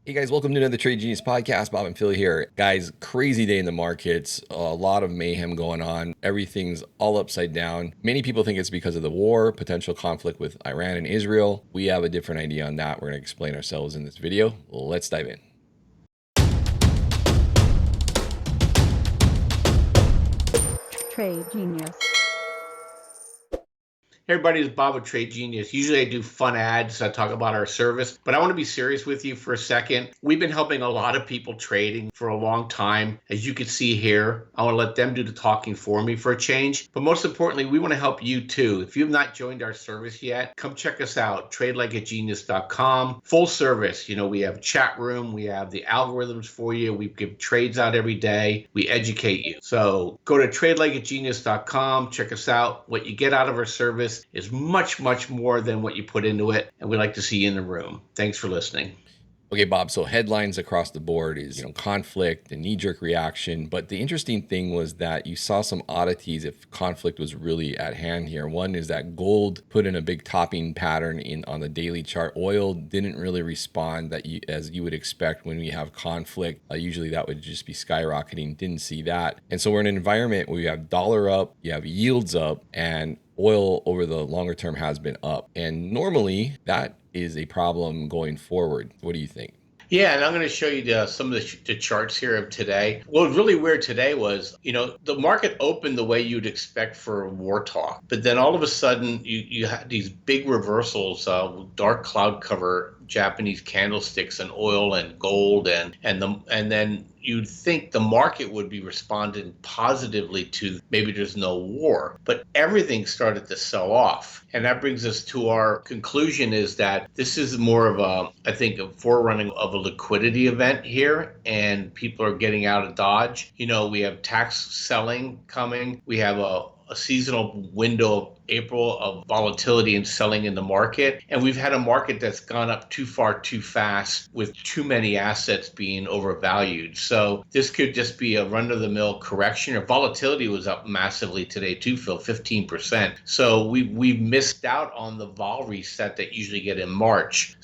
Hey guys, welcome to another Trade Genius podcast. Bob and Phil here. Guys, crazy day in the markets. A lot of mayhem going on. Everything's all upside down. Many people think it's because of the war, potential conflict with Iran and Israel. We have a different idea on that. We're going to explain ourselves in this video. Let's dive in. Trade Genius. Hey everybody, it's Bob with Trade Genius. Usually I do fun ads. I talk about our service, but I want to be serious with you for a second. We've been helping a lot of people trading for a long time. As you can see here, I want to let them do the talking for me for a change. But most importantly, we want to help you too. If you've not joined our service yet, come check us out, tradelikeagenius.com. Full service. We have chat room. We have the algorithms for you. We give trades out every day. We educate you. So go to tradelikeagenius.com. Check us out. What you get out of our service is much, much more than what you put into it. And we'd like to see you in the room. Thanks for listening. Okay, Bob, so headlines across the board is, conflict and knee-jerk reaction. But the interesting thing was that you saw some oddities if conflict was really at hand here. One is that gold put in a big topping pattern on the daily chart. Oil didn't really respond as you would expect when we have conflict. Usually that would just be skyrocketing. Didn't see that. And so we're in an environment where you have dollar up, you have yields up, and oil over the longer term has been up. And normally that is a problem going forward. What do you think? Yeah, and I'm going to show you some of the charts here of today. What was really weird today was, the market opened the way you'd expect for war talk. But then all of a sudden, you had these big reversals, dark cloud cover, Japanese candlesticks and oil and gold and then you'd think the market would be responding positively to maybe there's no war, but everything started to sell off. And that brings us to our conclusion is that this is more of a forerunning of a liquidity event here, and people are getting out of Dodge. We have tax selling coming. We have a seasonal window of April of volatility and selling in the market. And we've had a market that's gone up too far too fast with too many assets being overvalued. So this could just be a run-of-the-mill correction. Or volatility was up massively today too, Phil, 15%. So we've missed out on the vol reset that usually get in March.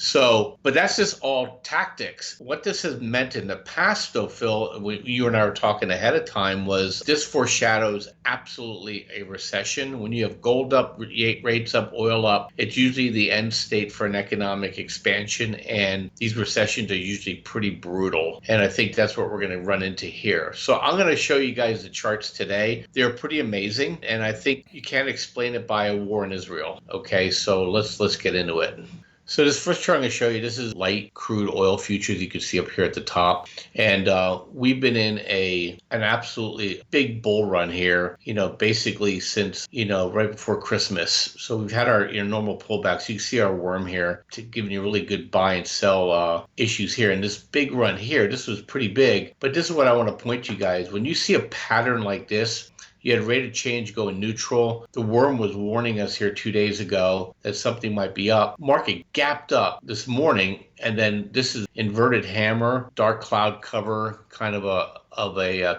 But that's just all tactics. What this has meant in the past though, Phil, you and I were talking ahead of time, was this foreshadows absolutely a recession. When you have gold up, rates up, oil up, it's usually the end state for an economic expansion, and these recessions are usually pretty brutal. And I think that's what we're going to run into here. So I'm going to show you guys the charts today. They're pretty amazing, and I think you can't explain it by a war in Israel. Okay, so let's get into it. So this first chart I'm going to show you, this is light crude oil futures. You can see up here at the top. And we've been in an absolutely big bull run here, basically since, right before Christmas. So we've had our normal pullbacks. You can see our worm here giving you really good buy and sell issues here. And this big run here, this was pretty big. But this is what I want to point to you guys. When you see a pattern like this, you had rate of change go in neutral. The worm was warning us here 2 days ago that something might be up. Market gapped up this morning, and then this is inverted hammer, dark cloud cover, kind of a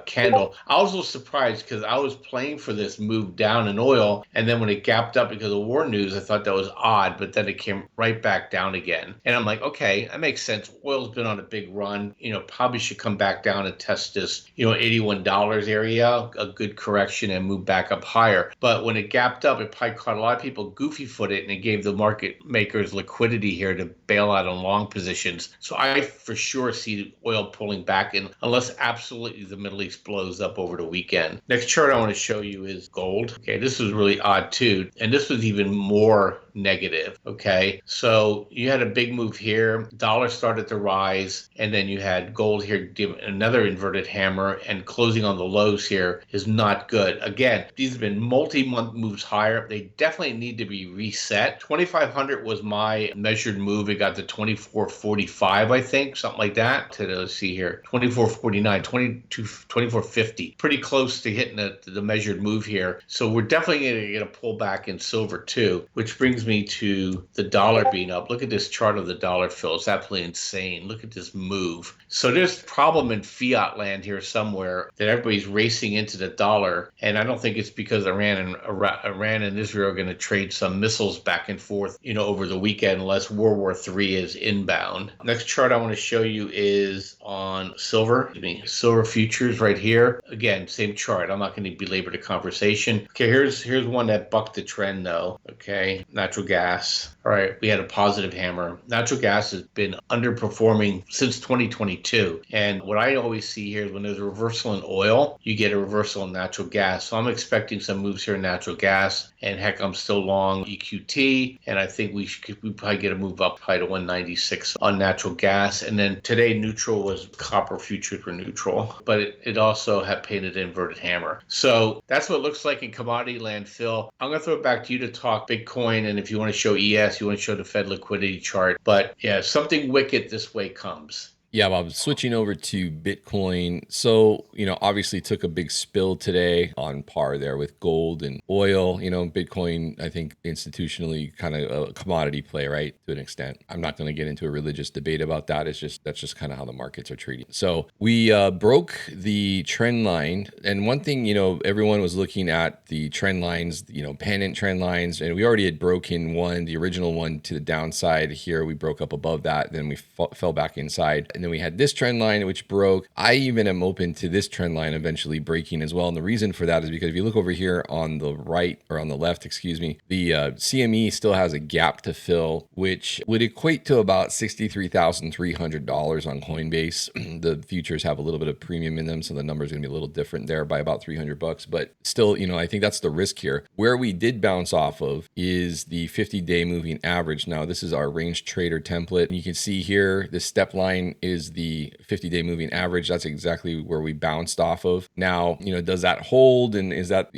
candle. I was a little surprised because I was playing for this move down in oil, and then when it gapped up because of war news, I thought that was odd, but then it came right back down again. And I'm like, okay, that makes sense. Oil's been on a big run, probably should come back down and test this, $81 area, a good correction, and move back up higher. But when it gapped up, it probably caught a lot of people goofy-footed, and it gave the market makers liquidity here to bail out on long positions. So I for sure see oil pulling back in, unless absolutely the Middle East blows up over the weekend. Next chart I want to show you is gold. Okay, this was really odd too, and this was even more negative. Okay, so you had a big move here, dollar started to rise, and then you had gold here give another inverted hammer, and closing on the lows here is not good. Again, these have been multi-month moves higher. They definitely need to be reset. 2,500 was my measured move. It got to 24.45, I think, something like that. Let's see here, 24.49, 24.50, pretty close to hitting the measured move here. So we're definitely going to get a pullback in silver too, which brings brings me to the dollar being up. Look at this chart of the dollar, Phil. It's absolutely insane. Look at this move. So there's a problem in fiat land here somewhere that everybody's racing into the dollar. And I don't think it's because Iran and Israel are going to trade some missiles back and forth, over the weekend, unless World War III is inbound. Next chart I want to show you is on silver. Silver futures right here. Again, same chart. I'm not going to belabor the conversation. Okay, here's one that bucked the trend though. Okay, natural gas. All right, we had a positive hammer. Natural gas has been underperforming since 2022. And what I always see here is when there's a reversal in oil, you get a reversal in natural gas. So I'm expecting some moves here in natural gas. And heck, I'm still long EQT. And I think we probably get a move up probably to 196 on natural gas. And then today neutral was copper futures were neutral, but it also had painted an inverted hammer. So that's what it looks like in commodity land, Phil. I'm going to throw it back to you to talk Bitcoin. And if you want to show ES, you want to show the Fed liquidity chart. But yeah, something wicked this way comes. Yeah, Bob, switching over to Bitcoin. So, obviously took a big spill today on par there with gold and oil. Bitcoin, I think institutionally kind of a commodity play, right? To an extent. I'm not going to get into a religious debate about that. That's just kind of how the markets are treating. So we broke the trend line. And one thing, everyone was looking at the trend lines, pennant trend lines, and we already had broken the original one to the downside here. We broke up above that. Then we fell back inside. And then we had this trend line, which broke. I even am open to this trend line eventually breaking as well. And the reason for that is because if you look over here on the right, or on the left, excuse me, the CME still has a gap to fill, which would equate to about $63,300 on Coinbase. The futures have a little bit of premium in them, so the number is going to be a little different there by about $300. But still, I think that's the risk here. Where we did bounce off of is the 50-day moving average. Now, this is our range trader template. And you can see here, the step line is the 50-day moving average. That's exactly where we bounced off of. Now, does that hold? And is that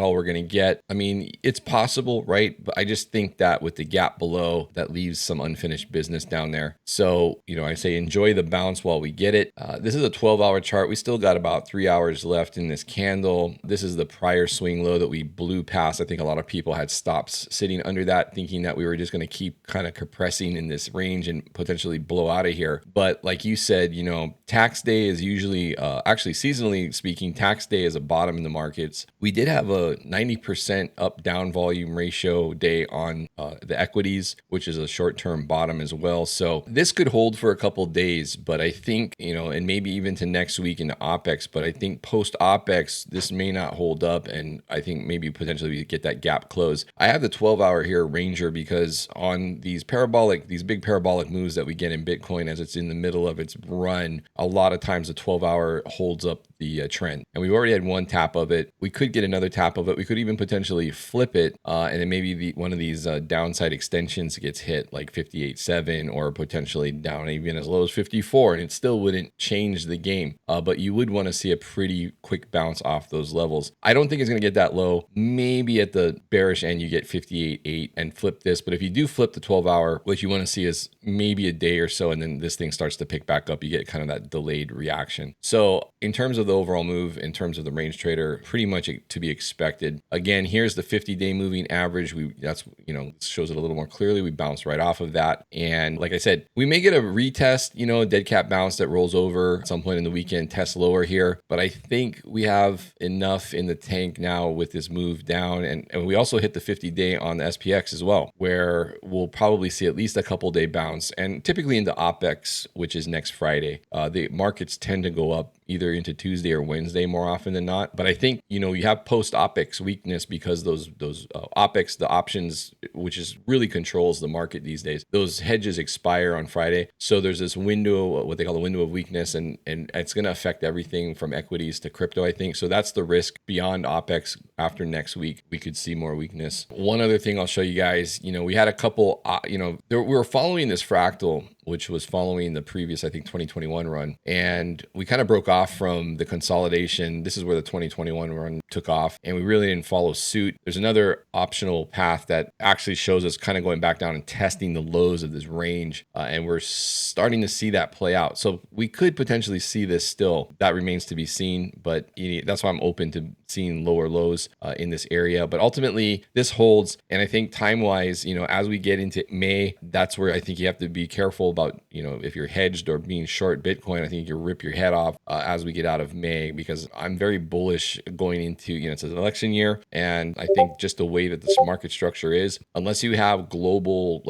all we're going to get? I mean, it's possible, right? But I just think that with the gap below, that leaves some unfinished business down there. So, I say enjoy the bounce while we get it. This is a 12-hour chart. We still got about 3 hours left in this candle. This is the prior swing low that we blew past. I think a lot of people had stops sitting under that, thinking that we were just going to keep kind of compressing in this range and potentially blow out of here. But like you said, tax day is usually, actually seasonally speaking, tax day is a bottom in the markets. We did have a 90% up down volume ratio day on the equities, which is a short-term bottom as well. So this could hold for a couple days, but I think, and maybe even to next week into OPEX, but I think post OPEX, this may not hold up. And I think maybe potentially we get that gap closed. I have the 12-hour here Ranger because on these big parabolic moves that we get in Bitcoin as it's in the middle of its run, a lot of times the 12-hour holds up the trend. And we've already had one tap of it. We could get another tap of it. We could even potentially flip it. And then maybe one of these downside extensions gets hit like 58.7 or potentially down even as low as 54. And it still wouldn't change the game. But you would want to see a pretty quick bounce off those levels. I don't think it's going to get that low. Maybe at the bearish end, you get 58.8 and flip this. But if you do flip the 12-hour, what you want to see is maybe a day or so. And then this thing starts to pick back up. You get kind of that delayed reaction. So in terms of the overall move, in terms of the range trader, pretty much to be expected. Again, here's the 50-day moving average. That's shows it a little more clearly. We bounced right off of that. And like I said, we may get a retest, dead cat bounce that rolls over at some point in the weekend, test lower here. But I think we have enough in the tank now with this move down. And we also hit the 50-day on the SPX as well, where we'll probably see at least a couple day bounce. And typically into OPEX, which is next Friday, the markets tend to go up either into Tuesday or Wednesday more often than not. But I think, you have post OPEX weakness because those OPEX, the options, which is really controls the market these days, those hedges expire on Friday. So there's this window, what they call the window of weakness, and it's going to affect everything from equities to crypto, I think. So that's the risk beyond OPEX. After next week, we could see more weakness. One other thing I'll show you guys, we had a couple, we were following this fractal which was following the previous, I think, 2021 run. And we kind of broke off from the consolidation. This is where the 2021 run took off, and we really didn't follow suit. There's another optional path that actually shows us kind of going back down and testing the lows of this range. And we're starting to see that play out. So we could potentially see this still. That remains to be seen, but that's why I'm open to seeing lower lows in this area. But ultimately, this holds. And I think time-wise, as we get into May, that's where I think you have to be careful about, if you're hedged or being short Bitcoin. I think you rip your head off as we get out of May, because I'm very bullish going into, it's an election year. And I think just the way that this market structure is, unless you have global,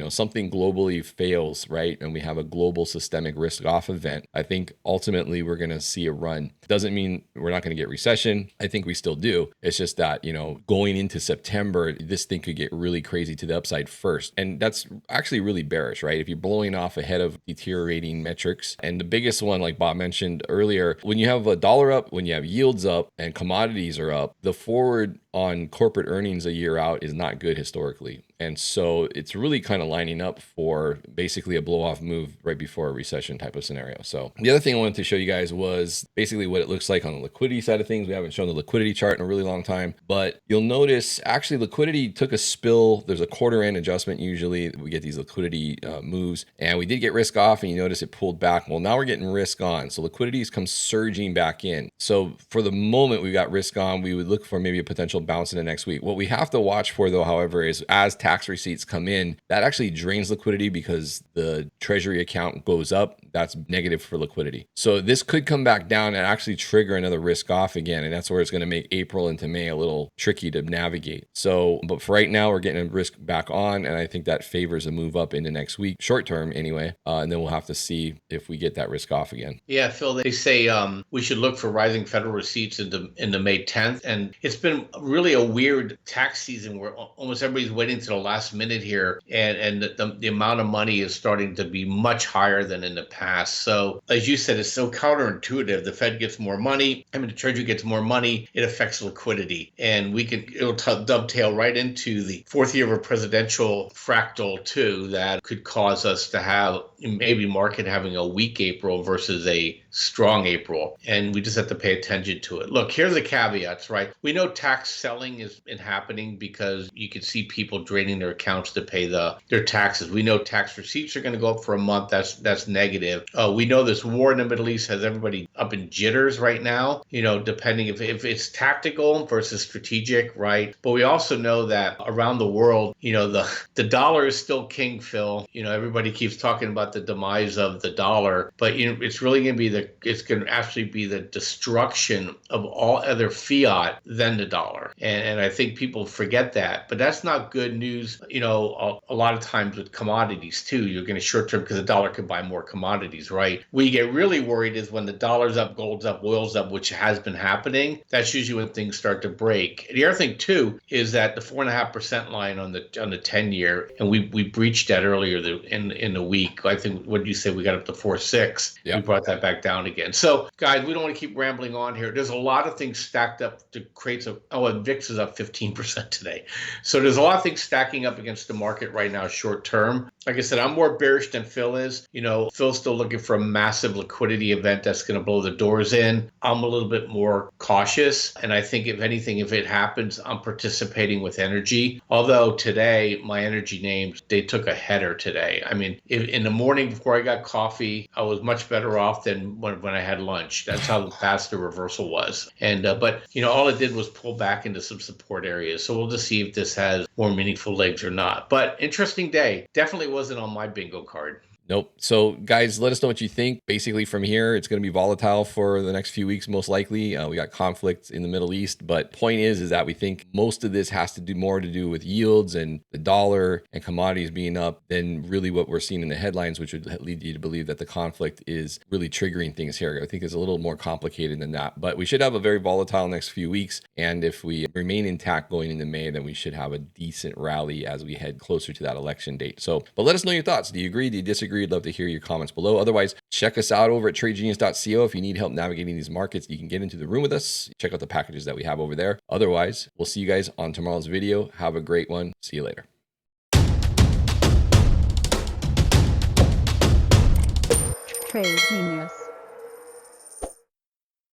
something globally fails, right? And we have a global systemic risk off event, I think ultimately we're going to see a run. Doesn't mean we're not going to get recession. I think we still do. It's just that, going into September, this thing could get really crazy to the upside first. And that's actually really bearish, right? If you're blowing off ahead of deteriorating metrics. And the biggest one, like Bob mentioned earlier, when you have a dollar up, when you have yields up and commodities are up, the forward on corporate earnings a year out is not good historically. And so it's really kind of lining up for basically a blow off move right before a recession type of scenario. So the other thing I wanted to show you guys was basically what it looks like on the liquidity side of things. We haven't shown the liquidity chart in a really long time, but you'll notice actually liquidity took a spill. There's a quarter end adjustment. Usually we get these liquidity moves, and we did get risk off, and you notice it pulled back. Well, now we're getting risk on. So liquidity has come surging back in. So for the moment we got risk on, we would look for maybe a potential bounce in the next week. What we have to watch for though, however, is as tax receipts come in, that actually drains liquidity because the treasury account goes up. That's negative for liquidity. So this could come back down and actually trigger another risk off again. And that's where it's going to make April into May a little tricky to navigate. So, but for right now, we're getting a risk back on. And I think that favors a move up into next week, short term anyway. And then we'll have to see if we get that risk off again. Yeah, Phil, they say we should look for rising federal receipts into May 10th. And it's been really a weird tax season where almost everybody's waiting to the last minute here. And the amount of money is starting to be much higher than in the past. So as you said, it's so counterintuitive. The Fed gets more money. The Treasury gets more money. It affects liquidity. And it'll dovetail right into the fourth year of a presidential fractal too, that could cause us to have maybe market having a weak April versus a strong April. And we just have to pay attention to it. Look, here are the caveats, right? We know tax selling has been happening because you can see people draining their accounts to pay their taxes. We know tax receipts are going to go up for a month. That's negative. We know this war in the Middle East has everybody up in jitters right now, depending if it's tactical versus strategic, right? But we also know that around the world, the dollar is still king, Phil. Everybody keeps talking about the demise of the dollar, but it's really going to be it's going to actually be the destruction of all other fiat than the dollar. And I think people forget that, but that's not good news. A lot of times with commodities too, you're going to short term because the dollar can buy more commodities, right? Where you get really worried is when the dollar's up, gold's up, oil's up, which has been happening. That's usually when things start to break. The other thing too is that the 4.5% line on the 10-year, and we breached that earlier in the week. I think, what did you say? We got up to 4.6. Yep. We brought that back down again. So guys, we don't want to keep rambling on here. There's a lot of things stacked up to create and VIX is up 15% today. So there's a lot of things stacking up against the market right now short term. Like I said, I'm more bearish than Phil is. Phil's still looking for a massive liquidity event that's going to blow the doors in. I'm a little bit more cautious. And I think if anything, if it happens, I'm participating with energy. Although today, my energy names, they took a header today. In the morning before I got coffee, I was much better off than when I had lunch. That's how fast the reversal was. And but all it did was pull back into some support areas. So we'll just see if this has more meaningful legs or not. But interesting day. Definitely wasn't on my bingo card. Nope. So guys, let us know what you think. Basically from here, it's going to be volatile for the next few weeks, most likely. We got conflict in the Middle East, but point is that we think most of this has to do more to do with yields and the dollar and commodities being up than really what we're seeing in the headlines, which would lead you to believe that the conflict is really triggering things here. I think it's a little more complicated than that, but we should have a very volatile next few weeks. And if we remain intact going into May, then we should have a decent rally as we head closer to that election date. So, but let us know your thoughts. Do you agree? Do you disagree? I'd love to hear your comments below. Otherwise, check us out over at tradegenius.co. If you need help navigating these markets, you can get into the room with us. Check out the packages that we have over there. Otherwise, we'll see you guys on tomorrow's video. Have a great one. See you later. Trade genius.